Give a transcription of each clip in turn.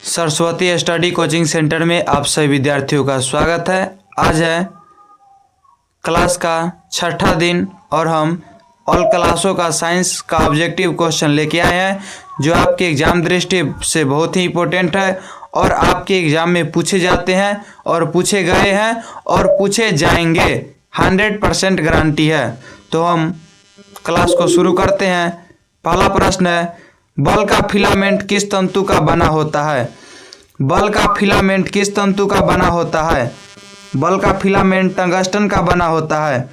Saraswati study coaching centre में आप सभी विद्यार्थियों का स्वागत है। आज है क्लास का छठा दिन और हम ऑल क्लासों का साइंस का ऑब्जेक्टिव क्वेश्चन लेके आए हैं जो आपके एग्जाम दृष्टि से बहुत ही इम्पोर्टेंट है और आपके एग्जाम में पूछे जाते हैं और पूछे गए हैं और पूछे जाएंगे। 100% गारंटी है। तो हम क्लास को शुरू करते हैं। पहला प्रश्न है, बल का फिलामेंट किस तंतु का बना होता है? बल का फिलामेंट किस तंतु का बना होता है? बल का फिलामेंट टंगस्टन का बना होता है।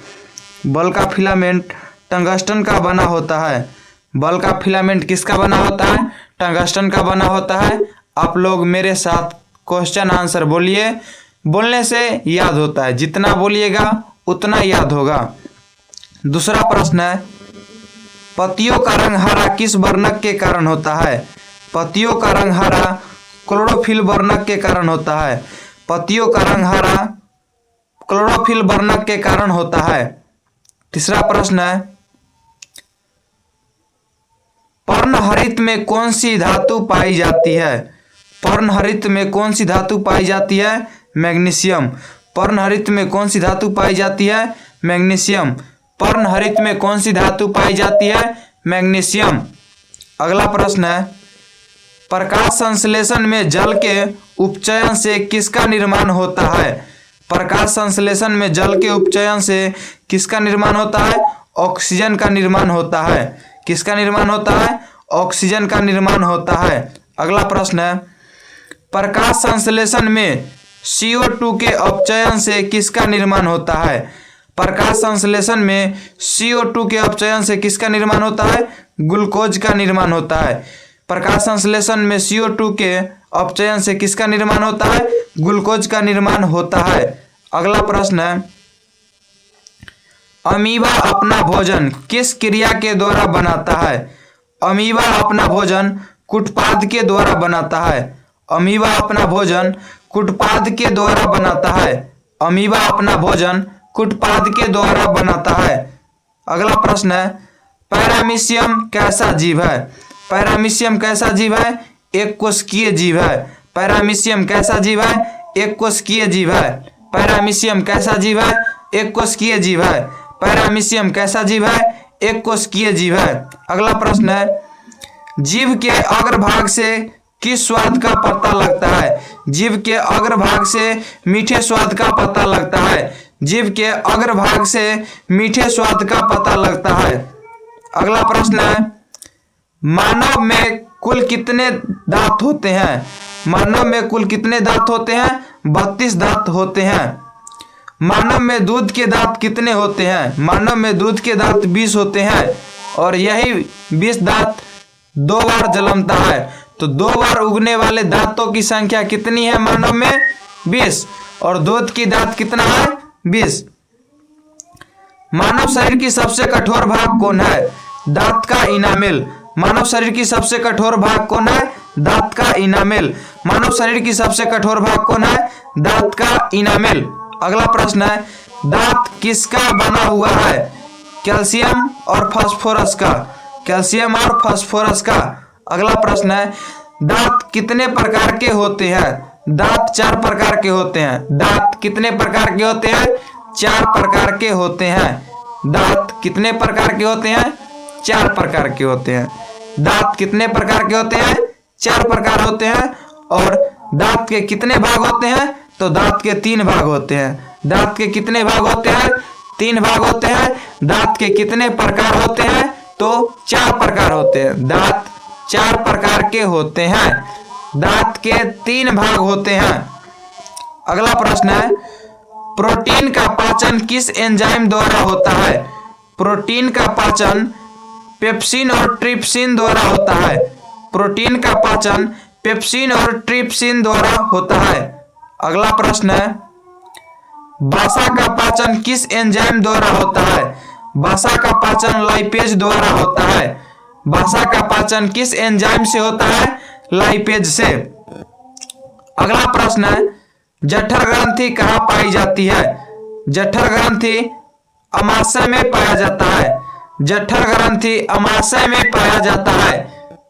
बल का फिलामेंट टंगस्टन का बना होता है। बल का फिलामेंट किसका बना होता है? टंगस्टन का बना होता है। आप लोग मेरे साथ क्वेश्चन आंसर बोलिए। बोलने से याद होता है, जितना बोलिएगा उतना याद होगा। दूसरा प्रश्न है, पत्तियों का रंग हरा किस वर्णक के कारण होता है? पत्तियों का रंग हरा क्लोरोफिल वर्णक के कारण होता है। पत्तियों का रंग हरा क्लोरोफिल वर्णक के कारण होता है। तीसरा प्रश्न है, पर्णहरित में कौन सी धातु पाई जाती है? पर्णहरित में कौन सी धातु पाई जाती है? मैग्नीशियम। पर्णहरित में कौन सी धातु पाई जाती है? मैग्नीशियम। पर्णहरित में कौन सी धातु पाई जाती है? मैग्नीशियम। अगला प्रश्न है, प्रकाश संश्लेषण में जल के उपचयन से किसका निर्माण होता है? प्रकाश संश्लेषण में जल के उपचयन से किसका निर्माण होता है? ऑक्सीजन का निर्माण होता है। किसका निर्माण होता है? ऑक्सीजन का निर्माण होता है। अगला प्रश्न है, प्रकाश संश्लेषण में CO2 के अपचयन से किसका निर्माण होता है? प्रकाश संश्लेषण में CO2 के अपचयन से किसका निर्माण होता है? ग्लूकोज का निर्माण होता है। प्रकाश संश्लेषण में CO2 के अपचयन से किसका निर्माण होता है? ग्लूकोज का निर्माण होता है। अगला प्रश्न है, अमीबा अपना भोजन किस क्रिया के द्वारा बनाता है? अमीबा अपना भोजन कुटपाद के द्वारा बनाता है। अमीबा अपना भोजन कुटपाद के द्वारा बनाता है। अमीबा अपना भोजन कुटपाद के द्वारा बनाता है। अगला प्रश्न है, पैरामीशियम कैसा जीव है? पैरामीशियम कैसा जीव है? एक कोशिकीय जीव है। पैरामीशियम कैसा जीव है? एक कोशिकीय जीव है। पैरामीशियम कैसा जीव है? एक कोशिकीय जीव है। पैरामीशियम कैसा जीव है? एक कोशिकीय जीव है। अगला प्रश्न है, जीव के अग्रभाग से किस स्वाद का पता लगता है? जीव के अग्रभाग से मीठे स्वाद का पता लगता है। जीव के अग्रभाग से मीठे स्वाद का पता लगता है। अगला प्रश्न है, मानव में कुल कितने दांत होते हैं? मानव में कुल कितने दांत होते हैं? 32 दांत होते हैं। मानव में दूध के दांत कितने होते हैं? मानव में दूध के दांत 20 होते हैं और यही 20 दांत 2 बार जन्मता है। तो 2 बार उगने वाले दांतों की संख्या कितनी है मानव में? 20। और दूध की दांत कितना है? 20। मानव शरीर की सबसे कठोर भाग कौन है? दांत का इनामेल। मानव शरीर की सबसे कठोर भाग कौन है? दांत का इनामेल। मानव शरीर की सबसे कठोर भाग कौन है? दांत का इनामेल। अगला प्रश्न है, दांत किसका बना हुआ है? कैल्शियम और फास्फोरस का। कैल्शियम और फास्फोरस का। अगला प्रश्न है, दांत कितने प्रकार के होते हैं? दांत 4 प्रकार के होते हैं। दांत कितने प्रकार के होते हैं? 4 प्रकार के होते हैं। दांत कितने प्रकार के होते हैं? 4 प्रकार के होते हैं। दांत कितने प्रकार के होते हैं? 4 प्रकार होते हैं। और दांत के कितने भाग होते हैं? तो दांत के 3 भाग होते हैं। दांत के कितने भाग होते हैं? 3 भाग होते हैं। दांत के कितने प्रकार होते हैं? तो 4 प्रकार होते हैं। दांत 4 प्रकार के होते हैं। दांत के 3 भाग होते हैं। अगला प्रश्न है, प्रोटीन का पाचन किस एंजाइम द्वारा होता है? प्रोटीन का पाचन पेप्सिन और ट्रिप्सिन द्वारा होता है। प्रोटीन का पाचन पेप्सिन और ट्रिप्सिन द्वारा होता है। अगला प्रश्न है, वसा का पाचन किस एंजाइम द्वारा होता है? वसा का पाचन लाइपेज द्वारा होता है। वसा का पाचन किस एंजाइम से होता है? लाइपेज से। अगला प्रश्न है, जठर ग्रंथि कहाँ पाई जाती है? जठर ग्रंथि अमाशय में पाया जाता है। जठर ग्रंथि अमाशय में पाया जाता है।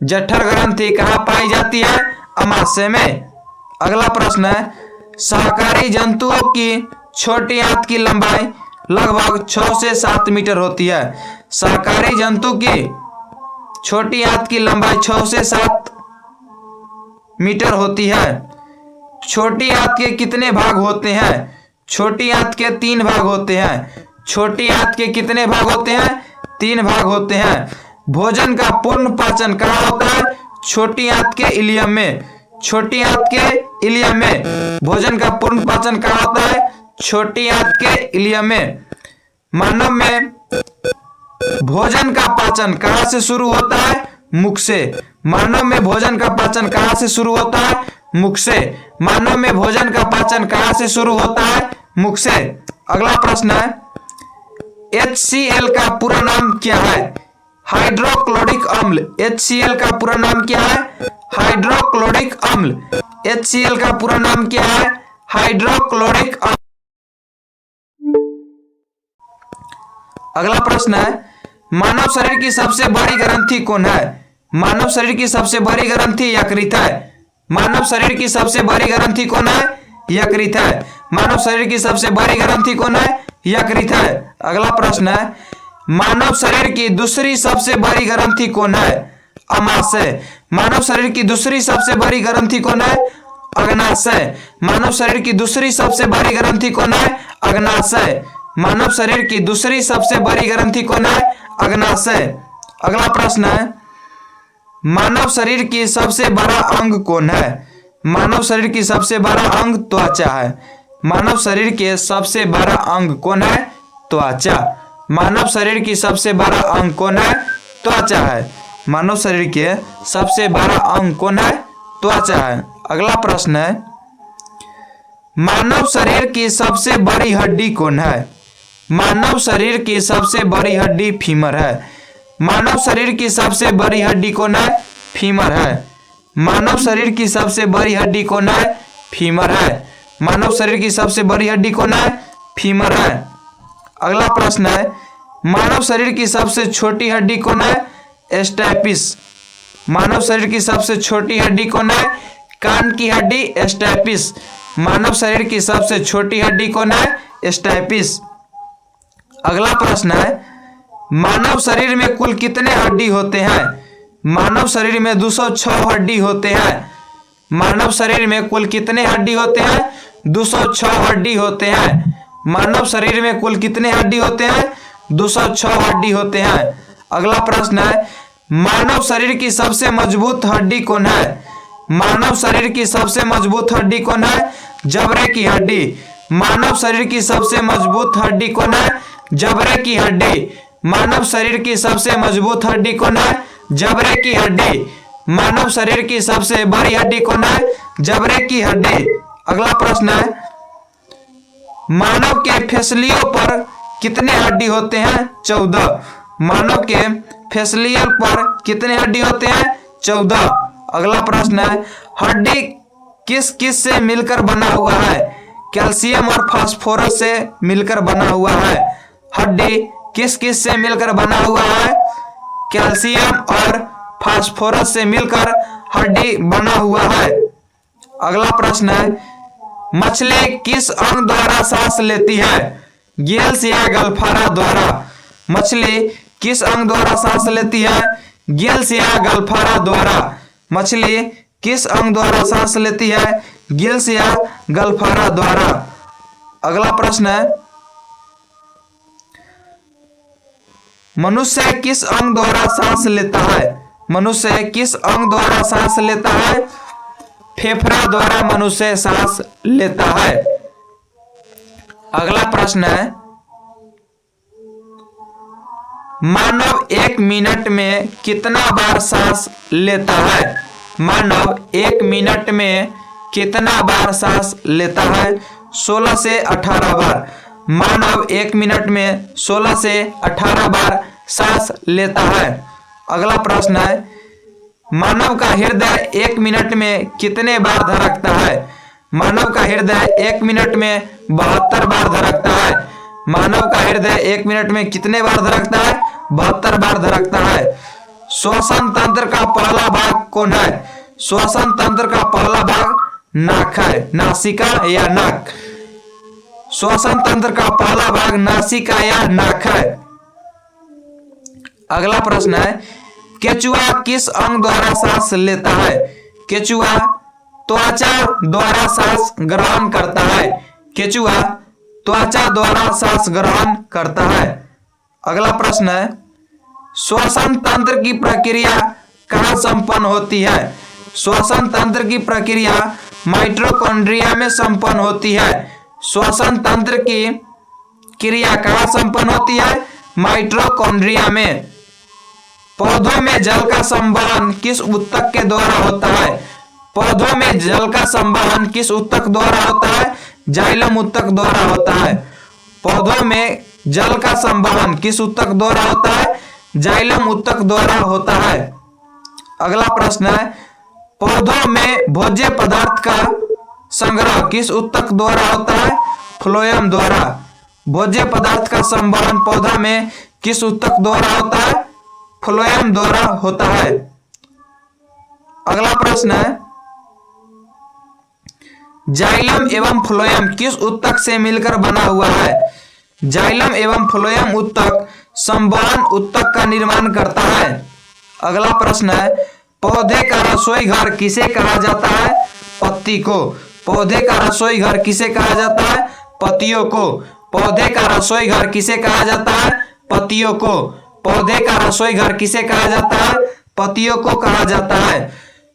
जठर ग्रंथि कहाँ पाई जाती है? अमाशय में। अगला प्रश्न है, शाकाहारी जंतुओं की छोटी आंत की लंबाई लगभग 6 से 7 मीटर होती है। शाकाहारी जंतु की छोटी आंत की लंबाई 6 से 7 मीटर होती है। छोटी आंत के कितने भाग होते हैं? छोटी आंत के 3 भाग होते हैं। छोटी आंत के कितने भाग होते हैं? 3 भाग होते हैं। भोजन का पूर्ण पाचन कहाँ होता है? छोटी आंत के इलियम में। छोटी आंत के इलियम में भोजन का पूर्ण पाचन कहाँ होता है? छोटी आंत के इलियम में। मानव में भोजन का पाचन कहाँ से शुरू होता है? मुख से। मानव में भोजन का पाचन कहाँ से शुरू होता है? मुख से। मानव में भोजन का पाचन कहाँ से शुरू होता है? मुख से। अगला प्रश्न है, HCl का पूरा नाम क्या है? हाइड्रोक्लोरिक अम्ल। HCl का पूरा नाम क्या है? हाइड्रोक्लोरिक अम्ल। HCl का पूरा नाम क्या है? हाइड्रोक्लोरिक अम्ल। अगला प्रश्न है, मानव शरीर की सबसे बड़ी ग्रंथि कौन है? मानव शरीर की सबसे बड़ी ग्रंथि यकृत है। मानव शरीर की सबसे बड़ी ग्रंथि कौन है? यकृत है। मानव शरीर की सबसे बड़ी ग्रंथि कौन है? यकृत है। अगला प्रश्न है, मानव शरीर की दूसरी सबसे बड़ी ग्रंथि कौन है? अमाशय। मानव शरीर की दूसरी सबसे बड़ी ग्रंथि कौन है? अग्नाशय। मानव शरीर की दूसरी सबसे बड़ी ग्रंथि कौन है? अग्नाशय। मानव शरीर की दूसरी सबसे बड़ी ग्रंथि कौन है? अग्नाशय। अगला प्रश्न है, मानव शरीर की सबसे बड़ा अंग कौन है? मानव शरीर की सबसे बड़ा अंग त्वचा है। मानव शरीर के सबसे बड़ा अंग कौन है? त्वचा। मानव शरीर की सबसे बड़ा अंग कौन है? त्वचा है। मानव शरीर के सबसे बड़ा अंग कौन है? त्वचा है। अगला प्रश्न है, मानव शरीर की सबसे बड़ी हड्डी कौन है? मानव शरीर की सबसे बड़ी हड्डी फीमर है। मानव शरीर की सबसे बड़ी हड्डी कौन है? फीमर है। मानव शरीर की सबसे बड़ी हड्डी कौन है? फीमर है। मानव शरीर की सबसे बड़ी हड्डी कौन है? फीमर है। अगला प्रश्न है, मानव शरीर की सबसे छोटी हड्डी कौन है? स्टैपिस। मानव शरीर की सबसे छोटी हड्डी कौन है? कान की हड्डी स्टैपिस। मानव शरीर की सबसे छोटी हड्डी कौन है? स्टैपिस। अगला प्रश्न है, मानव शरीर में कुल कितने हड्डी होते हैं? मानव शरीर में 206 हड्डी होते हैं। मानव शरीर में कुल कितने हड्डी होते हैं? 206 हड्डी होते हैं। मानव शरीर में कुल कितने हड्डी होते हैं? 206 हड्डी होते हैं। अगला प्रश्न है, मानव शरीर की सबसे मजबूत हड्डी कौन है? मानव शरीर की सबसे मजबूत हड्डी कौन है? जबड़े की हड्डी। मानव शरीर की सबसे मजबूत हड्डी कौन है? जबड़े की हड्डी। मानव शरीर की सबसे मजबूत हड्डी कौन है? जबड़े की हड्डी। मानव शरीर की सबसे बड़ी हड्डी कौन है? जबड़े की हड्डी। अगला प्रश्न है, मानव के फेसलियों पर कितने हड्डी होते हैं? 14। मानव के फेसलियों पर कितने हड्डी होते हैं? 14। अगला प्रश्न है, हड्डी किस किस से मिलकर बना हुआ है? कैल्शियम और फास्फोरस से मिलकर बना हुआ है। हड्डी किस किस से मिलकर बना हुआ है? कैल्शियम और फास्फोरस से मिलकर हड्डी बना हुआ है। अगला प्रश्न है, मछली किस अंग द्वारा सांस लेती है? गिल्स या गलफारा द्वारा। मछली किस अंग द्वारा सांस लेती है? गिल्स या गलफारा द्वारा। मछली किस अंग द्वारा सांस लेती है? गिल्स या गलफारा द्वारा। अगला प्रश्न है, मनुष्य किस अंग द्वारा सांस लेता है? मनुष्य किस अंग द्वारा सांस लेता है? फेफड़ा द्वारा मनुष्य सांस लेता है। अगला प्रश्न है, मानव 1 मिनट में कितना बार सांस लेता है? मानव 1 मिनट में कितना बार सांस लेता है? 16 से 18 बार। मानव 1 मिनट में 16 से 18 बार सांस लेता है। अगला प्रश्न है, मानव का हृदय 1 मिनट में कितने बार धड़कता है? मानव का हृदय 1 मिनट में 72 बार धड़कता है। मानव का हृदय 1 मिनट में कितने बार धड़कता है? 72 बार धड़कता है। श्वसन तंत्र का पहला भाग कौन है? श्वसन तंत्र का पहला भाग नाक है, नासिका या नाक। श्वसन तंत्र का पहला भाग नासिका या नाक है। अगला प्रश्न है, केचुआ किस अंग द्वारा सांस लेता है? केचुआ त्वचा द्वारा सांस ग्रहण करता है। केचुआ त्वचा द्वारा सांस ग्रहण करता है। अगला प्रश्न है, श्वसन तंत्र की प्रक्रिया कहाँ संपन्न होती है? श्वसन तंत्र की प्रक्रिया माइटोकॉन्ड्रिया में संपन्न होती है। श्वसन तंत्र की क्रिया कहाँ संपन्न होती है? माइटोकॉन्ड्रिया में। पौधों में जल का संवहन किस ऊतक के द्वारा होता है? पौधों में जल का संवहन किस ऊतक द्वारा होता है? जाइलम ऊतक द्वारा होता है। पौधों में जल का संवहन किस ऊतक द्वारा होता है? जाइलम ऊतक द्वारा होता है। अगला प्रश्न है, पौधों में भोज्य पदार्थ का संग्रह किस ऊतक द्वारा होता है? फ्लोएम द्वारा। भोज्य पदार्थ का संवहन पौधा में किस ऊतक द्वारा होता है? फ्लोएम द्वारा होता है। अगला प्रश्न है, जाइलम एवं फ्लोएम किस ऊतक से मिलकर बना हुआ है? जाइलम एवं फ्लोएम ऊतक संवहन ऊतक का निर्माण करता है। अगला प्रश्न है, पौधे का रसोई घर किसे कहा जाता है? पत्ती को। पौधे का रसोई घर किसे कहा जाता है? पत्तियों को। पौधे का रसोई घर किसे कहा जाता है? पत्तियों को। पौधे का रसोई घर किसे कहा जाता है? पत्तियों को कहा जाता है।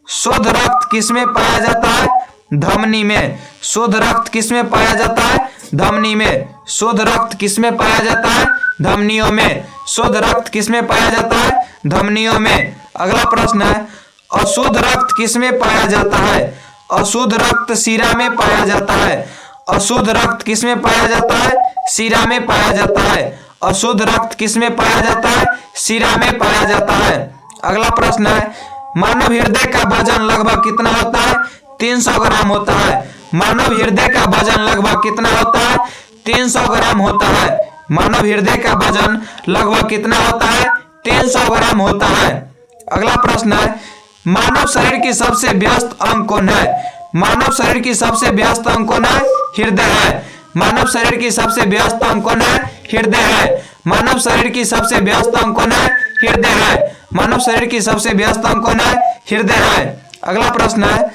शुद्ध रक्त किसमें पाया जाता है? धमनी में। शुद्ध रक्त किसमें पाया जाता है? धमनी में। शुद्ध रक्त किसमें पाया जाता है? धमनियों में। शुद्ध रक्त किसमें पाया जाता है? धमनियों में। अगला प्रश्न है, अशुद्ध रक्त किसमें पाया जाता है? अशुद्ध रक्त शिरा में पाया जाता है। अशुद्ध रक्त किसमें पाया जाता है? शिरा में पाया जाता है। अशुद्ध रक्त किसमें पाया जाता है? शिरा में पाया जाता है। अगला प्रश्न है, मानव हृदय का वजन लगभग कितना होता है? 300 ग्राम होता है। मानव हृदय का वजन लगभग कितना होता है? 300 ग्राम होता है। मानव हृदय का वजन लगभग कितना होता है? 300 ग्राम होता है। अगला प्रश्न है, मानव शरीर की सबसे व्यस्त अंग कौन है? मानव शरीर की सबसे व्यस्त अंग कौन है? हृदय है। मानव शरीर की सबसे व्यस्त अंग कौन है? हृदय है। मानव शरीर की सबसे व्यस्त अंग कौन है? हृदय है। मानव शरीर की सबसे व्यस्त अंग कौन है? हृदय है। अगला प्रश्न है,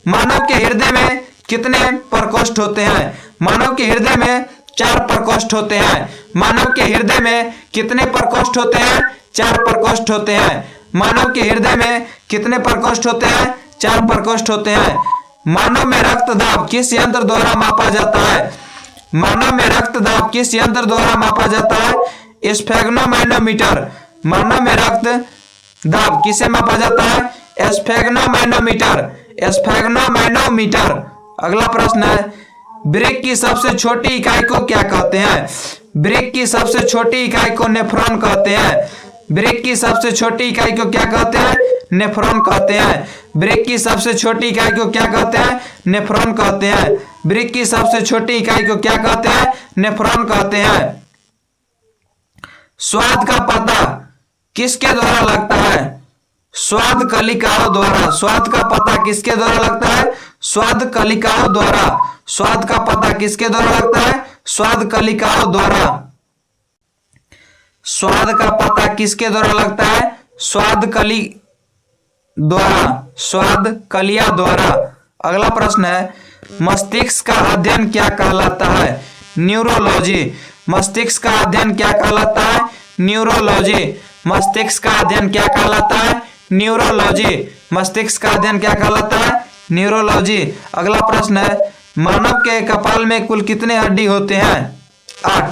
मानव के हृदय में कितने प्रकोष्ठ होते हैं? मानव के हृदय में 4 प्रकोष्ठ होते हैं। मानव के हृदय में कितने प्रकोष्ठ होते हैं? 4 प्रकोष्ठ होते हैं। मानव के हृदय में कितने प्रकोष्ठ होते हैं? 4 प्रकोष्ठ होते हैं। मानव में रक्त दाब किस यंत्र द्वारा मापा जाता है? मानव में रक्त दाब किस यंत्र द्वारा मापा जाता है? स्फेग्नोमैनोमीटर। मानव में रक्त दाब किसे मापा जाता है? स्फेग्नोमैनोमीटर। स्फेग्नोमैनोमीटर। अगला प्रश्न है, वृक्क की सबसे छोटी इकाई को क्या कहते हैं? वृक्क की सबसे छोटी इकाई को नेफ्रॉन कहते हैं। वृक्क की सबसे छोटी इकाई को क्या कहते हैं? नेफ्रॉन कहते हैं। वृक्क की सबसे छोटी इकाई को क्या कहते हैं? नेफ्रॉन कहते हैं। वृक्क की सबसे छोटी इकाई को क्या कहते हैं? नेफ्रॉन कहते हैं। स्वाद का पता किसके द्वारा लगता है? स्वाद कलिकाओं द्वारा। स्वाद का पता किसके द्वारा लगता है? स्वाद कलिकाओं द्वारा। स्वाद का पता किसके द्वारा लगता है? स्वाद कलिकाओं द्वारा। स्वाद का पता किसके द्वारा लगता है? स्वाद कली द्वारा। स्वाद कलिया द्वारा। अगला प्रश्न है, मस्तिष्क का अध्ययन क्या कहलाता है? न्यूरोलॉजी। मस्तिष्क का अध्ययन क्या कहलाता है? न्यूरोलॉजी। मस्तिष्क का अध्ययन क्या कहलाता है? न्यूरोलॉजी। मस्तिष्क का अध्ययन क्या कहलाता है? न्यूरोलॉजी। अगला प्रश्न है, मानव के कपाल में कुल कितने हड्डी होते हैं? 8।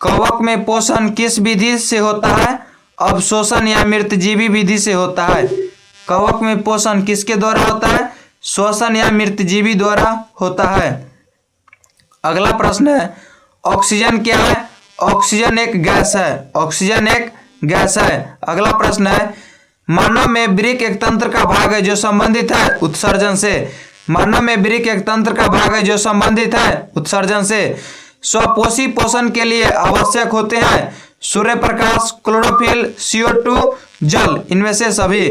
कवक में पोषण किस विधि से होता है? अवशोषण या मृतजीवी विधि से होता है। कवक में पोषण किसके द्वारा होता है? श्वसन या मृतजीवी द्वारा होता है। अगला प्रश्न है, ऑक्सीजन क्या है? ऑक्सीजन एक गैस है। ऑक्सीजन एक गैस है। अगला प्रश्न है, मानव में वृक्क एक तंत्र का भाग है जो संबंधित है उत्सर्जन से। मानव में वृक्क एक तंत्र का भाग है जो संबंधित है उत्सर्जन से। स्वपोषी पोषण के लिए आवश्यक होते हैं। सूर्य प्रकाश, क्लोरोफिल, CO2, जल, इनमें से सभी।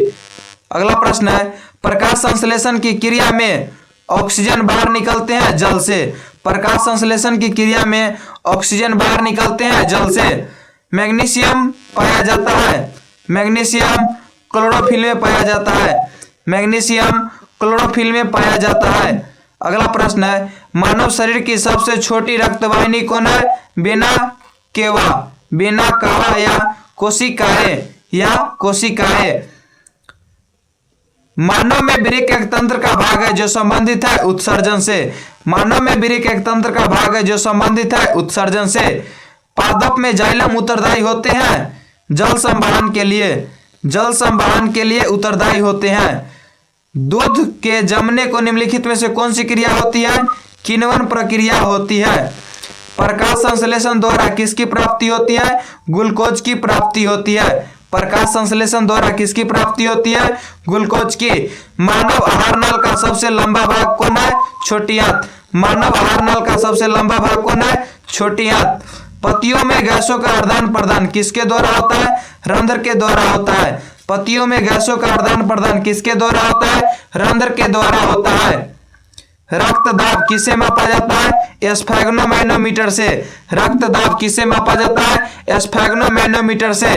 अगला प्रश्न है प्रकाश संश्लेषण की क्रिया में ऑक्सीजन बाहर निकलते हैं जल से। प्रकाश संश्लेषण की क्रिया में ऑक्सीजन बाहर निकलते हैं जल से। मैग्नीशियम पाया जाता है, मैग्नीशियम क्लोरोफिल में पाया जाता है, मैग्नीशियम क्लोरोफिल में पाया जाता है। अगला प्रश्न है मानव शरीर की सबसे छोटी रक्तवाहिनी कौन है? वेना केवा, वेना कावा या कोशिकाएं। मानव में वृक्क एक तंत्र का भाग है जो संबंधित है उत्सर्जन से। मानव में वृक्क एक तंत्र का भाग है जो संबंधित है उत्सर्जन से। पादप में जाइलम उत्तरदायी होते हैं जल संवहन के लिए, जल संवहन के लिए उत्तरदायी होते हैं। दूध के जमने को निम्नलिखित में से कौन सी क्रिया होती है? किण्वन प्रक्रिया होती है। प्रकाश संश्लेषण द्वारा किसकी प्राप्ति होती है? ग्लूकोज की प्राप्ति होती है। प्रकाश संश्लेषण द्वारा किसकी प्राप्ति होती है? ग्लूकोज की। मानव आहार नल का सबसे लंबा भाग कौन है? छोटी आंत। मानव आहार नल का सबसे लंबा भाग कौन है? छोटी आंत। पतियों में गैसों का आदान प्रदान किसके द्वारा होता है? रंध्र के द्वारा होता है। पतियों में गैसों का आदान प्रदान किसके द्वारा होता है? रंध्र के द्वारा होता है। रक्तदाब किसे मापा जाता है? स्फैग्नोमैनोमीटर से। रक्तदाब किसे मापा जाता है? स्फैग्नोमैनोमीटर से।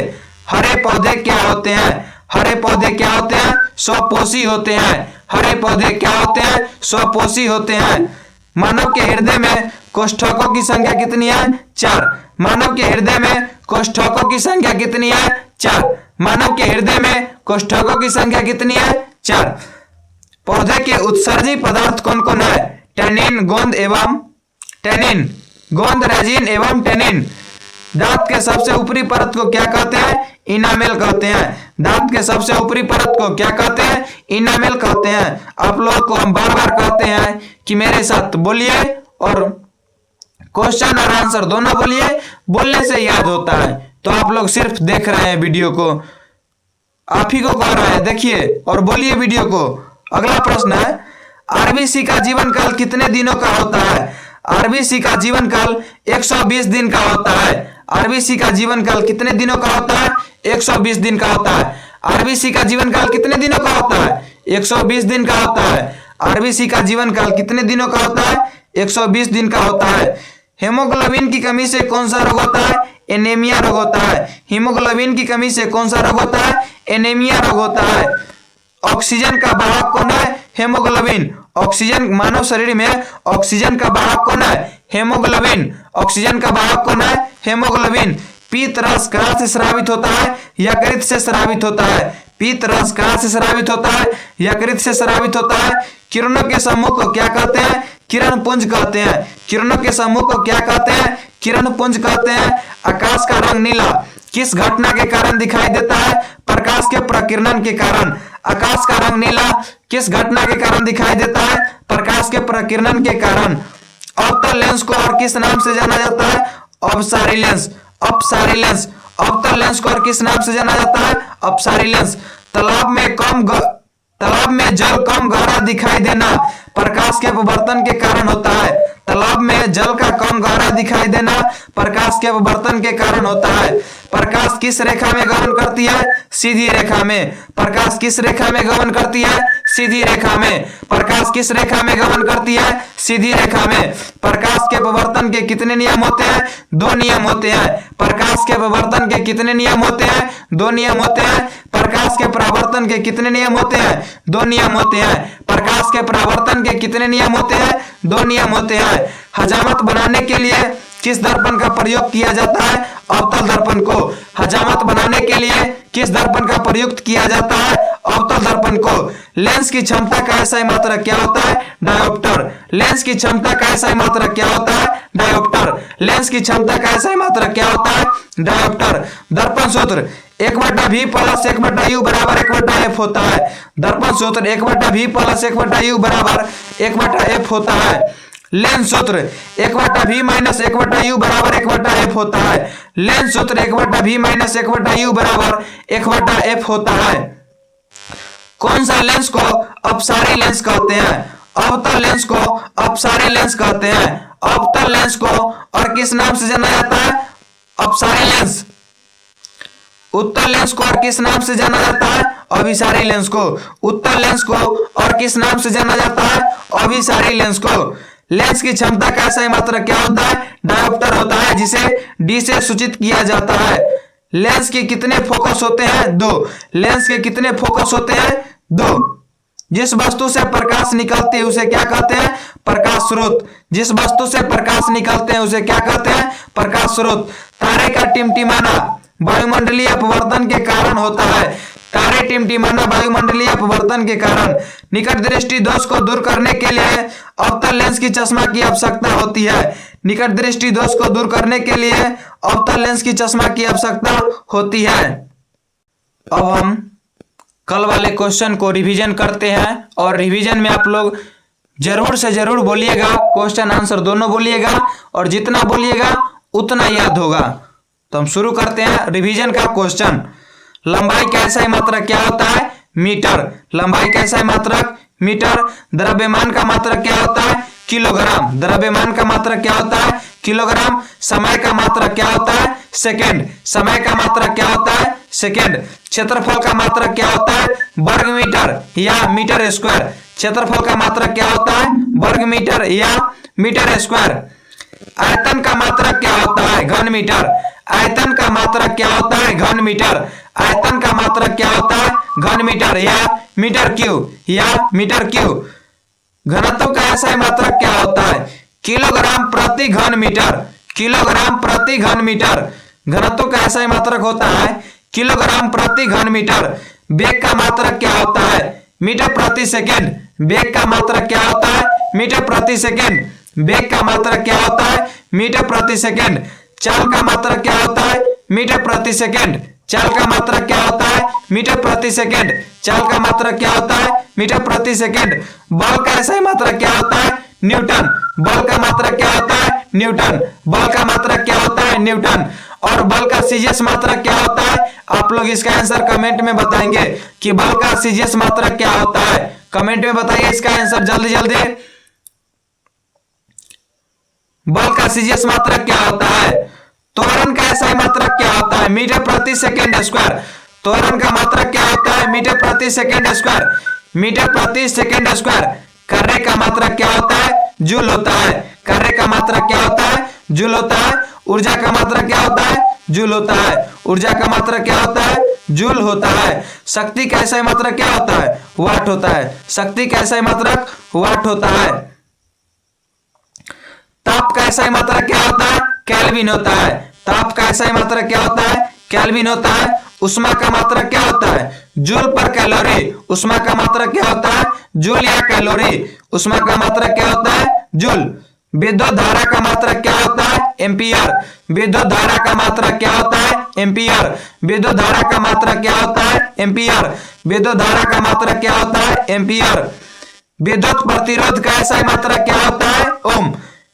हरे पौधे क्या होते हैं? हरे पौधे क्या होते हैं? स्वपोषी होते हैं। हरे पौधे क्या होते हैं? स्वपोषी होते हैं। मानव के हृदय में कोष्ठकों की संख्या कितनी है? 4। मानव के हृदय में कोष्ठकों की संख्या कितनी है? 4। मानव के हृदय में कोष्ठकों की संख्या कितनी है? 4। पौधे के उत्सर्जी पदार्थ कौन कौन है? टैनिन, गोंद एवं टैनिन, गोंद, रेजिन एवं टैनिन। दांत के सबसे ऊपरी परत को क्या कहते हैं? इनामेल कहते हैं। दांत के सबसे ऊपरी परत को क्या कहते हैं? इनामेल कहते हैं। आप लोग को हम बार बार कहते हैं कि मेरे साथ बोलिए और क्वेश्चन और आंसर दोनों बोलिए, बोलने से याद होता है। तो आप लोग सिर्फ देख रहे हैं वीडियो को, आप ही को कह रहे हैं देखिए और बोलिए वीडियो को। अगला प्रश्न है आरबीसी का जीवन काल कितने दिनों का होता है? आरबीसी का जीवन काल 120 दिन का होता है। आरबीसी का जीवन काल कितने दिनों का होता है? 120 दिन का होता है। आरबीसी का जीवन काल कितने दिनों का होता है? 120 दिन का होता है। आरबीसी का जीवन काल कितने दिनों का होता है? 120 दिन का होता है। हेमोग्लोबिन की कमी से कौन सा रोग होता है? एनीमिया रोग होता है। हीमोग्लोबिन की कमी से कौन सा रोग होता है? एनीमिया रोग होता है। ऑक्सीजन का वाहक कौन है? हेमोग्लोबिन। ऑक्सीजन, मानव शरीर में ऑक्सीजन का वाहक कौन है? हेमोग्लोबिन। ऑक्सीजन का वाहक कौन है? हेमोग्लोबिन। पीत रस कहाँ से स्रावित होता है? यकृत से स्रावित होता है। पीत रस कहाँ से स्रावित होता है? यकृत से स्रावित होता है। किरणों के समूह को क्या कहते हैं? किरण पुंज कहते हैं। किरणों के समूह को क्या कहते हैं? किरण पुंज कहते हैं। आकाश का रंग नीला किस घटना के कारण दिखाई देता है? प्रकाश के प्रकीर्णन के कारण। आकाश का रंग नीला किस घटना के कारण दिखाई देता है? प्रकाश के प्रकीर्णन के कारण। अवतल लेंस को और किस नाम से जाना जाता है? अपसारी लेंस। अपसारी लेंस। अवतल लेंस को और किस नाम से जाना जाता है? अपसारी लेंस। तालाब में जल कम गहरा दिखाई देना प्रकाश के अपवर्तन के कारण होता है। तालाब में जल का कम गहरा दिखाई देना प्रकाश के अपवर्तन के कारण होता है। प्रकाश किस रेखा में गमन करती है? सीधी रेखा में। प्रकाश किस रेखा में गमन करती है? सीधी रेखा में। प्रकाश किस रेखा में गमन करती है? सीधी रेखा में। प्रकाश के अपवर्तन के कितने नियम होते हैं? 2 नियम होते हैं। प्रकाश के अपवर्तन के कितने नियम होते हैं? 2 नियम होते हैं। प्रकाश के परावर्तन के कितने नियम होते हैं? 2 नियम होते हैं। प्रकाश के परावर्तन के कितने नियम होते हैं? 2 नियम होते हैं। हजामत बनाने के लिए किस दर्पण का प्रयोग किया जाता है? अवतल दर्पण को। हजामत बनाने के लिए किस दर्पण का प्रयुक्त किया जाता है? अवतल दर्पण को। लेंस की क्षमता का ऐसा मात्रक क्या होता है? डायोप्टर। लेंस की क्षमता का ऐसा मात्रक क्या होता है? डायोप्टर। लेंस की क्षमता का ऐसा मात्रक क्या होता है? डायोप्टर। दर्पण सूत्र 1/v + 1/u बराबर 1/f होता है। दर्पण सूत्र 1/v + 1/u बराबर 1/f होता है। लेंस सूत्र 1/v - 1/u बराबर 1/f होता है। लेंस सूत्र 1/v - 1/u बराबर 1/f होता है। कौन सा लेंस को अपसारी लेंस कहते हैं? अवतल लेंस को अपसारी लेंस कहते हैं। अवतल लेंस को और किस नाम से जाना जाता है? अपसारी लेंस। उत्तल लेंस को और किस नाम से जाना जाता है? अभिसारी लेंस को। उत्तल लेंस को और किस नाम से जाना जाता है? अभिसारी लेंस को। लेंस की क्षमता का सही मात्रक क्या होता है? डायोप्टर होता है, जिसे डी से सूचित किया जाता है। लेंस के कितने फोकस होते हैं? 2। लेंस के कितने फोकस होते हैं? 2। जिस वस्तु से प्रकाश निकलती है उसे क्या कहते हैं? प्रकाश स्रोत। जिस वस्तु से प्रकाश निकलते हैं उसे क्या कहते हैं? प्रकाश स्रोत। तारे का टिमटिमाना वायुमंडलीय अपवर्तन के कारण होता है। तारे टिमटिमाना वायुमंडलीय अपवर्तन के कारण। निकट दृष्टि दोष को दूर करने के लिए अवतल लेंस की चश्मा की आवश्यकता होती है। निकट दृष्टि दोष को दूर करने के लिए अवतल लेंस की चश्मा की आवश्यकता होती है। अब हम कल वाले क्वेश्चन को रिवीजन करते हैं और रिवीजन में आप लोग जरूर से जरूर बोलिएगा, क्वेश्चन आंसर दोनों बोलिएगा और जितना बोलिएगा उतना याद होगा। तो हम शुरू करते हैं रिवीजन का क्वेश्चन। लंबाई का SI मात्रक क्या होता है? मीटर। लंबाई का SI मात्रक मीटर। द्रव्यमान का मात्रक क्या होता है? किलोग्राम। द्रव्यमान का मात्रक क्या होता है? किलोग्राम। समय का मात्रक क्या होता है? सेकेंड। समय का मात्रक क्या होता है? सेकेंड। क्षेत्रफल का मात्रक क्या होता है? वर्ग मीटर या मीटर स्क्वायर। क्षेत्रफल का मात्रक क्या होता है? वर्ग मीटर या मीटर स्क्वायर। आयतन का मात्रक क्या होता है? घन मीटर। आयतन का मात्रक क्या होता है? घन मीटर। आयतन का मात्रक क्या होता है? घन मीटर या मीटर क्यूब या मीटर क्यूब। घनत्व का SI मात्रक क्या होता है? किलोग्राम प्रति घन मीटर। किलोग्राम प्रति घन मीटर। घनत्व का SI मात्रक होता है किलोग्राम प्रति घन मीटर। वेग का मात्रक क्या होता है? मीटर प्रति सेकेंड। वेग का मात्रक क्या होता है? मीटर प्रति सेकेंड। वेग का मात्रक क्या होता है? मीटर प्रति सेकेंड। चाल का मात्रक क्या होता है? मीटर प्रति सेकेंड। चाल का मात्रक क्या होता है? मीटर प्रति सेकेंड। चाल का मात्रक क्या होता है? मीटर प्रति सेकेंड। बल का SI मात्रक क्या होता है? न्यूटन। बल का मात्रक क्या होता है? न्यूटन। बल का मात्रक क्या होता है? न्यूटन। और बल का CGS मात्रक क्या होता है? आप लोग इसका आंसर कमेंट में बताएंगे कि बल का CGS मात्रक क्या होता है। कमेंट में बताइए इसका आंसर जल्दी जल्दी। बल का CGS मात्रक क्या होता है? त्वरण का SI मात्रक क्या होता है? मीटर प्रति सेकेंड स्क्वायर। त्वरण का मात्रक क्या होता है? मीटर प्रति सेकेंड स्क्वायर। मीटर प्रति सेकेंड स्क्वायर। कार्य का मात्रक क्या होता है? जूल होता है। कार्य का मात्रक क्या होता है? जूल होता है। ऊर्जा का मात्रक क्या होता है? जूल होता है। ऊर्जा का मात्रक क्या होता है? जूल होता है। शक्ति का SI मात्रक क्या होता है? वाट होता है। शक्ति का SI मात्रक वाट होता है। ताप का SI मात्रक क्या होता है? केल्विन होता है। ताप का SI मात्रक क्या होता है? केल्विन होता है। उष्मा का मात्रक क्या होता है? जूल पर कैलोरी। उष्मा का मात्रक क्या होता है? जूल या कैलोरी। उष्मा का मात्रक क्या होता है? जूल। विद्युत धारा का मात्रक क्या होता है? एम्पियर। विद्युत धारा का मात्रक क्या होता है? एम्पियर। विद्युत धारा का मात्रक क्या होता है? एम्पियर। विद्युत धारा का मात्रक क्या होता है? एम्पियर। विद्युत प्रतिरोध का SI मात्रक क्या होता है? ओम।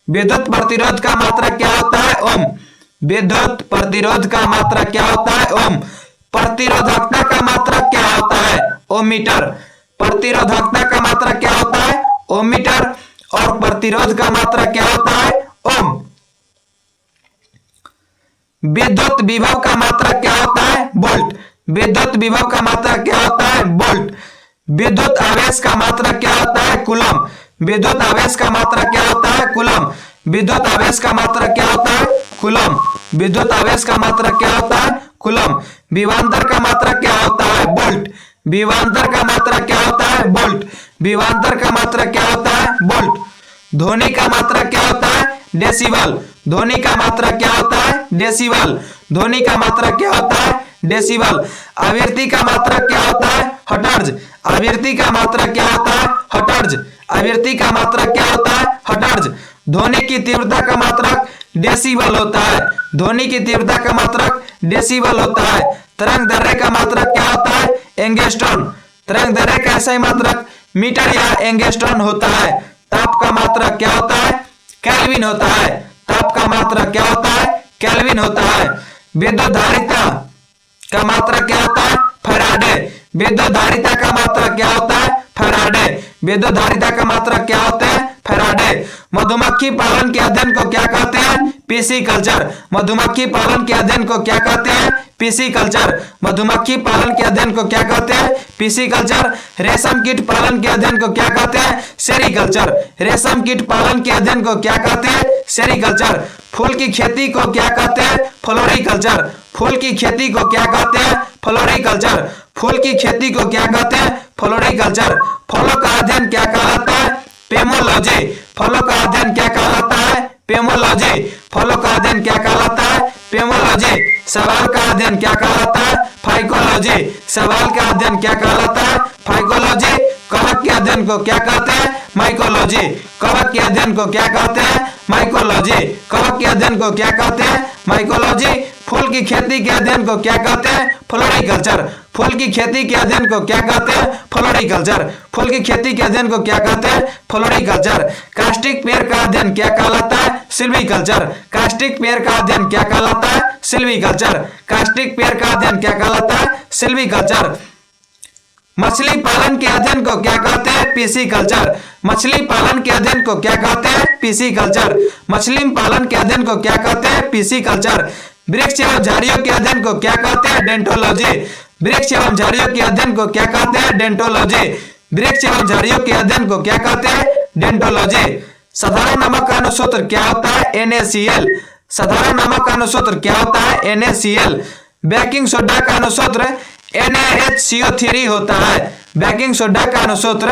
विद्युत प्रतिरोध का मात्रक क्या होता है? ओम। विद्युत प्रतिरोध का मात्रक क्या होता है? ओम। प्रतिरोधकता का मात्रक क्या होता है? ओम मीटर। प्रतिरोधकता का मात्रक क्या होता है? ओम मीटर। और प्रतिरोध का मात्रक क्या होता है? ओम। विद्युत विभव का मात्रक क्या होता है? वोल्ट। विद्युत विभव का मात्रक क्या होता है? वोल्ट। विद्युत आवेश का मात्रक क्या होता है? कूलम। विद्युत आवेश का मात्रक क्या होता है? कूलम। विद्युत आवेश का मात्रक क्या होता है? कूलम। विद्युत आवेश का मात्रक क्या होता है? कूलम। विभवांतर का मात्रक क्या होता है? वोल्ट। विभवांतर का मात्रक क्या होता है? वोल्ट। विभवांतर का मात्रक क्या होता है? वोल्ट। ध्वनि का मात्रक क्या होता है? डेसिबल। ध्वनि का मात्रक क्या होता है? डेसिबल। ध्वनि का मात्रक क्या होता है? डेसिबल। आवृत्ति का मात्रक क्या होता है? हर्ट्ज। आवृत्ति का मात्रक क्या होता है? हर्ट्ज। आवृत्ति का मात्रक क्या होता है? हर्ट्ज। ध्वनि की तीव्रता का मात्रक डेसिबल होता है। ध्वनि की तीव्रता का मात्रक डेसिबल होता है। तरंग दैर्घ्य का मात्रक क्या होता है? एंगस्ट्रॉम। तरंग दैर्घ्य का SI मात्रक मीटर या एंगस्ट्रॉम होता है। ताप का मात्रक क्या होता है? केल्विन होता है। ताप का मात्रक क्या होता है? केल्विन होता है। विद्युत धारिता का मात्रक क्या होता है? फैराडे। विद्युत धारिता का मात्रक क्या होता है? फैराडे। विद्युत धारिता का मात्रक क्या होता है? फैराडे। स्टार्टेड। मधुमक्खी पालन के अध्ययन को क्या कहते हैं? पिसीकल्चर। मधुमक्खी पालन के अध्ययन को क्या कहते हैं? पिसीकल्चर। मधुमक्खी पालन के अध्ययन को क्या कहते हैं? पिसीकल्चर। रेशम कीट पालन के अध्ययन को क्या कहते हैं? सेरीकल्चर। रेशम कीट पालन के अध्ययन को क्या कहते हैं? सेरीकल्चर। फूल की खेती को क्या कहते हैं? फ्लोरिकल्चर। फूल की खेती को क्या कहते हैं? फ्लोरिकल्चर। फूल की खेती को क्या कहते हैं? फ्लोरिकल्चर। फलों का अध्ययन क्या कहलाता है? पेमोलॉजी। फलों का अध्ययन क्या कहलाता है? पेमोलॉजी। फलों का अध्ययन क्या कहलाता है? पेमोलॉजी। सवाल का अध्ययन क्या कहलाता है? फाइकोलॉजी। सवाल का अध्ययन क्या कहलाता है? फाइकोलॉजी। कवक के अध्ययन को क्या कहते हैं? माइकोलॉजी। कवक के अध्ययन को क्या कहते हैं? माइकोलॉजी। कवक के अध्ययन को क्या कहते हैं? माइकोलॉजी। फूल की खेती के अध्ययन को क्या कहते हैं? फ्लोरिकल्चर। फूल की खेती के अध्ययन को क्या कहते हैं? फ्लोरिकल्चर। फूल की खेती के अध्ययन को क्या कहते हैं? फ्लोरिकल्चर। कास्टिक पेड़ का अध्ययन क्या कहलाता है? सिल्वीकल्चर। कास्टिक पेड़ का अध्ययन क्या कहलाता है? सिल्वीकल्चर। कास्टिक पेड़ का अध्ययन क्या कहलाता है? सिल्वीकल्चर। मछली पालन के अध्ययन को क्या कहते हैं? पिसीकल्चर। मछली पालन के अध्ययन को क्या कहते हैं? पिसीकल्चर। मछली पालन के अध्ययन को क्या कहते हैं? पिसीकल्चर। वृक्ष एवं झाड़ियों के अध्ययन को क्या कहते हैं? डेंटोलॉजी। वृक्ष एवं झाड़ियों के अध्ययन को क्या कहते हैं? डेंटोलॉजी। वृक्ष एवं झाड़ियों के अध्ययन को क्या कहते हैं? डेंटोलॉजी। साधारण नमक का अनुसूत्र क्या होता है? NaCl। साधारण नमक का अनुसूत्र क्या होता है? NaCl। बेकिंग सोडा का अनुसूत्र NaHCO3 होता है। बेकिंग सोडा का अनुसूत्र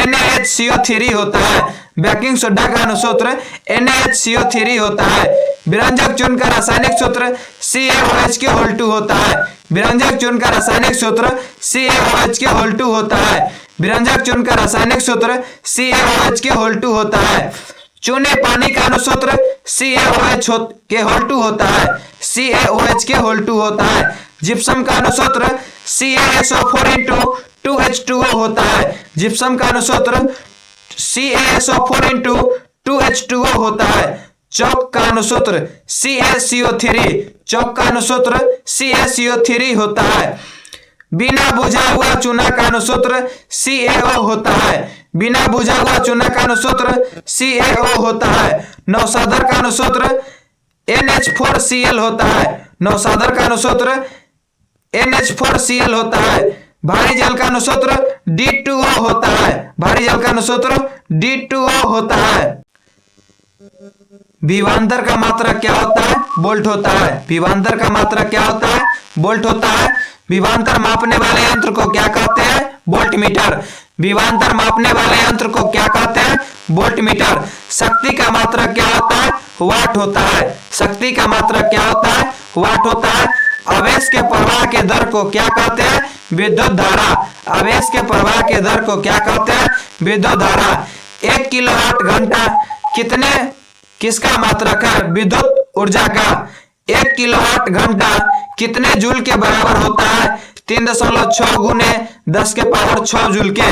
NaHCO3 होता है। बेकिंग सोडा का अनुसूत्र NaHCO3 होता है। विरंजक चूर्ण का रासायनिक सूत्र CaOH2 होता है। विरंजक चूर्ण का रासायनिक सूत्र CaOH2 होता है। विरंजक चूर्ण का रासायनिक सूत्र CaOH2 होता है। चूने पानी का अनुसूत्र CaOH2 होता है। CaOH2 होता है। जिप्सम का अनुसूत्र CaSO4 होता है। जिप्सम का अनुसूत्र CaSO4 होता है। चौक का अनुसूत्र CaCO3। चौक का अनुसूत्र CaCO3 होता है। बिना बुझा हुआ चूना का अनुसूत्र CaO होता है। बिना बुझा हुआ चूना का अनुसूत्र CaO होता है। नौसादर का अनुसूत्र NH4Cl होता है। नौसादर का अनुसूत्र NH4Cl होता है। भारी जल का अनुसूत्र D2O होता है। भारी जल का अनुसूत्र D2O होता है। विभवांतर का मात्रक क्या होता है? वोल्ट होता है। विभवांतर का मात्रक क्या होता है? वोल्ट होता है। विभवांतर मापने वाले यंत्र को क्या कहते हैं? वोल्टमीटर। विभवांतर मापने वाले यंत्र को क्या कहते हैं? वोल्टमीटर। शक्ति का मात्रक क्या होता है? वाट होता है। शक्ति का मात्रक क्या होता है? वाट होता है। आवेश के प्रवाह के दर को क्या कहते हैं? विद्युत धारा। आवेश के प्रवाह के दर को क्या कहते हैं? विद्युत धारा। 1 किलोवाट घंटा किसका मात्रक है? विद्युत ऊर्जा का। 1 किलोवाट घंटा कितने जूल के बराबर होता है? 3.6 गुने 10⁻6 जूल के।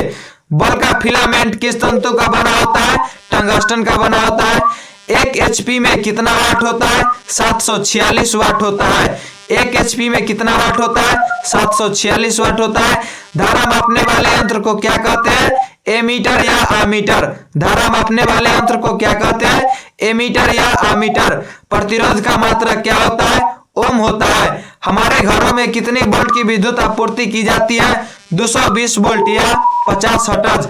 बल का फिलामेंट किस तंतु का बना होता है? टंगस्टन का बना होता है। 1 HP में कितना वाट होता है? 746 वाट होता है। 1 HP में कितना वाट होता है? 746 वाट होता है। धारा मापने वाले यंत्र को क्या कहते हैं? एमीटर या आमीटर। धारा मापने वाले यंत्र को क्या कहते हैं? एमीटर या आमीटर। प्रतिरोध का मात्रक क्या होता है? ओम होता है। हमारे घरों में कितनी वोल्ट की विद्युत आपूर्ति की जाती है? 220 वोल्ट या 50 हर्ट्ज।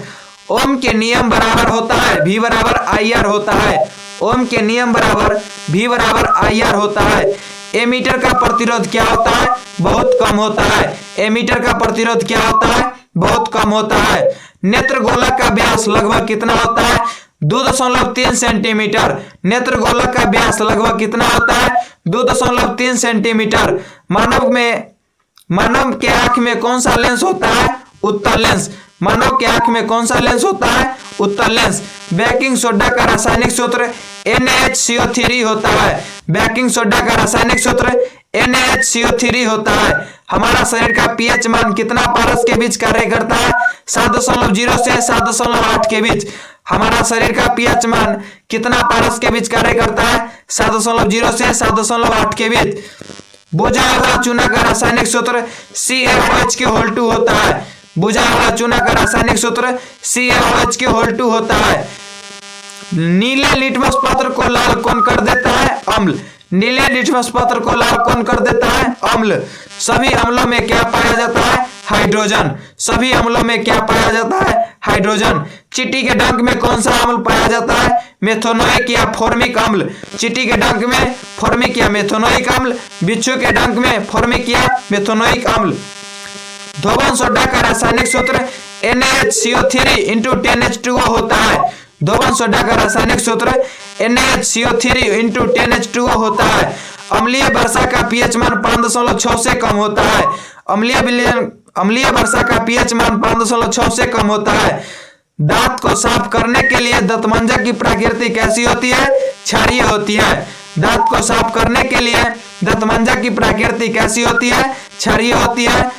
ओम के नियम बराबर होता है V बराबर IR होता है। ओम के नियम बराबर V बराबर IR होता है। एमीटर का प्रतिरोध क्या होता है? बहुत कम होता है। एमीटर का प्रतिरोध क्या होता है? बहुत कम होता है। नेत्र गोलक का व्यास लगभग कितना होता है? 2.3 सेंटीमीटर। नेत्र गोलक का व्यास लगभग कितना होता है? 2.3 सेंटीमीटर। मानव के आंख में कौन सा लेंस होता है? उत्तल लेंस। मानव के आंख में कौन सा लेंस होता है? उत्तल लेंस। बेकिंग सोडा का रासायनिक सूत्र NaHCO3 होता है। बेकिंग सोडा का रासायनिक सूत्र NaHCO3 होता है। हमारा शरीर का pH मान कितना पारस के बीच कार्य करता है? 7.0 से 7.8 के बीच। हमारा शरीर का pH मान कितना पारस के बीच कार्य करता है? 7.0 से 7.8 के बीच। बुझा हुआ चूना का रासायनिक सूत्र CaOH2 होता है। बुझा हुआ चूना का रासायनिक सूत्र CaOH2 होता है। नीले लिटमस पत्र को लाल कौन कर देता है? अम्ल। नीले लिटमस पत्र को लाल कौन कर देता है? अम्ल। सभी अम्लों में क्या पाया जाता है? हाइड्रोजन। सभी अम्लों में क्या पाया जाता है? हाइड्रोजन। चींटी के डंक में कौन सा अम्ल पाया जाता है? मेथोनोइक या फॉर्मिक अम्ल। चींटी के डंक में फॉर्मिक या मेथोनोइक अम्ल, बिच्छू के डंक में फॉर्मिक या मेथोनोइक अम्ल। धोबन सोडा का रासायनिक सूत्र NaHCO3 होता है। धोबन सोडा का रासायनिक सूत्र NaHCO3 होता है। अम्लीय वर्षा का पीएच मान 5.6 से कम होता है। अम्लीय वर्षा का पीएच मान 5.6 से कम होता है। दांत को साफ करने के लिए दंतमंजन की प्रकृति कैसी होती है? क्षारीय होती है। दांत को साफ करने के लिए दंतमंजन की प्रकृति कैसी होती है? क्षारीय होती है।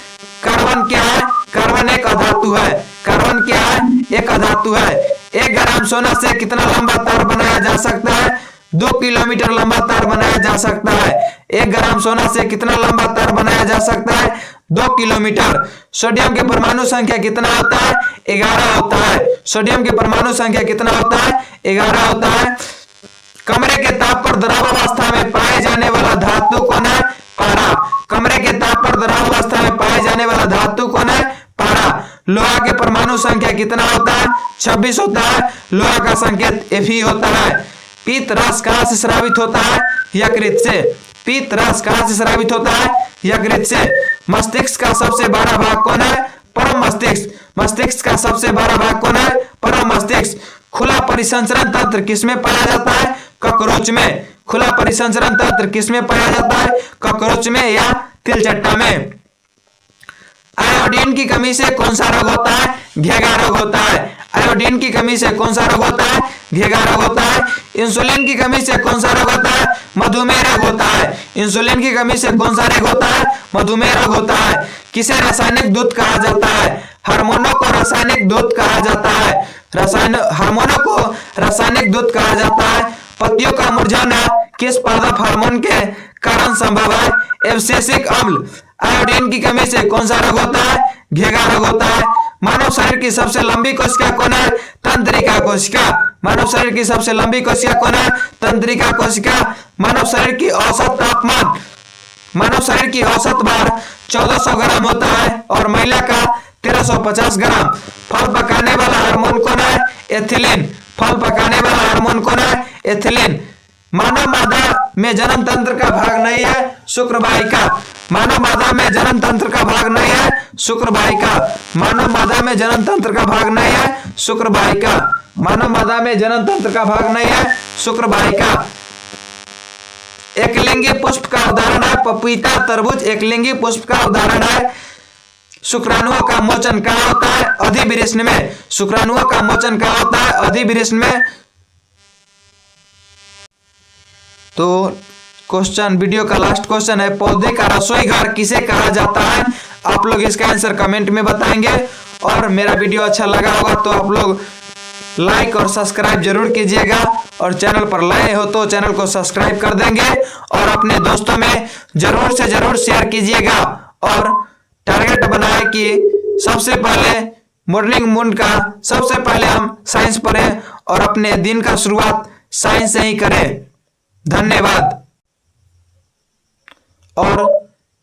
कार्बन क्या है? कार्बन एक अधातु है। कार्बन क्या है? एक अधातु है। 1 ग्राम सोना से कितना लंबा तार बनाया जा सकता है? 2 किलोमीटर लंबा तार बनाया जा सकता है। 1 ग्राम सोना से कितना लंबा तार बनाया जा सकता है? 2 किलोमीटर। सोडियम के परमाणु संख्या कितना होता है? 11 होता है। सोडियम के परमाणु संख्या कितना होता है? 11 होता है। कमरे के ताप पर द्रवावस्था में पाए जाने वाला धातु कौन है? पारा। कमरे के ताप पर द्रवावस्था में पाए जाने वाला धातु कौन है? पारा। लोहा के परमाणु संख्या कितना होता है? 26 होता है। लोहा का संकेत Fe होता है। पीत रस कहाँ से स्रावित होता है? यकृत से। पीत रस कहाँ से स्रावित होता है? यकृत से। मस्तिष्क का सबसे बड़ा भाग कौन है? परम मस्तिष्क। मस्तिष्क का सबसे बड़ा भाग कौन है? परम मस्तिष्क। खुला परिसंचरण तंत्र किसमें पाया जाता है? कॉकरोच में। खुला परिसंचरण तंत्र किसमें पाया जाता है? कॉकरोच में या तिलचट्टा में। आयोडीन की कमी से कौन सा रोग होता है? घेगा रोग होता है। आयोडीन की कमी से कौन सा रोग होता है? घेगा रोग होता है। इंसुलिन की कमी से कौन सा रोग होता है? मधुमेह रोग होता है। इंसुलिन की कमी से कौन सा रोग होता है? मधुमेह रोग होता है। किसे रासायनिक दूत कहा जाता है? हार्मोनों को रासायनिक दूत कहा जाता है। हार्मोनों को रासायनिक दूत कहा जाता है। पत्तियों का मुरझाना किस पादप हार्मोन के कारण संभव है? एब्सिसिक अम्ल। आयोडीन की कमी से कौन सा रोग होता है? घेगा रोग होता है। मानव शरीर की सबसे लंबी कोशिका कौन है? तंत्रिका कोशिका। मानव शरीर की सबसे लंबी कोशिका कौन है? तंत्रिका कोशिका। मानव शरीर की औसत तापमान, मानव शरीर की औसत भार 1400 ग्राम होता है और महिला का 1350 ग्राम। फल पकाने वाला हार्मोन कौन है? एथिलीन। फल पकाने वाला हार्मोन कौन है? एथिलीन। मानव मादा में जन्म तंत्र का भाग नहीं है, शुक्रवाहिका। मानव मादा में जन्म तंत्र का भाग नहीं है, शुक्रवाहिका। मानव मादा में जन्म तंत्र का भाग नहीं है, शुक्रवाहिका। मानव मादा में जन्म तंत्र का भाग नहीं है, शुक्रवाहिका। एकलिंगी पुष्प का उदाहरण है पपीता, तरबूज एकलिंगी पुष्प का उदाहरण है। शुक्राणुओं का मोचन कहाँ होता है? अधिवृष्ण में। शुक्राणुओं का मोचन कहाँ होता है? अधिवृष्ण में। तो क्वेश्चन, वीडियो का लास्ट क्वेश्चन है, पौधे का रसोई घर किसे कहा जाता है? आप लोग इसका आंसर कमेंट में बताएंगे। और मेरा वीडियो अच्छा लगा होगा तो आप लोग लाइक और सब्सक्राइब जरूर कीजिएगा, और चैनल पर नए हो तो चैनल को सब्सक्राइब कर देंगे और अपने दोस्तों में जरूर से जरूर शेयर कीजिएगा। और टारगेट बनाए कि सबसे पहले मॉर्निंग मून का सबसे पहले हम साइंस पढ़ें और अपने दिन का शुरुआत साइंस से ही करें। धन्यवाद। और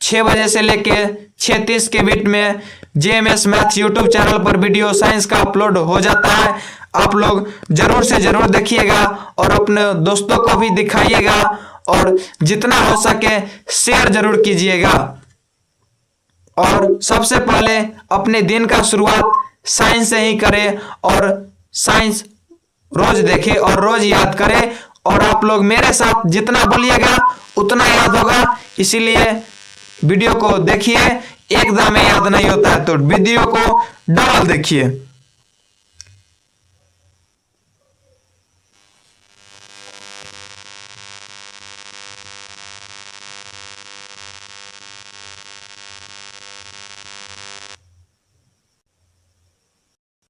6 बजे से लेके 6:30 के बीच में JMS मैथ्स यूट्यूब चैनल पर वीडियो साइंस का अपलोड हो जाता है। आप लोग जरूर से जरूर देखिएगा और अपने दोस्तों को भी दिखाइएगा, और जितना हो सके शेयर जरूर कीजिएगा। और सबसे पहले अपने दिन का शुरुआत साइंस से ही करें, और साइंस रोज देखें और रोज याद करें। और आप लोग मेरे साथ जितना बोलिएगा उतना याद होगा, इसीलिए वीडियो को देखिए। एकदम याद नहीं होता है तो वीडियो को डबल देखिए।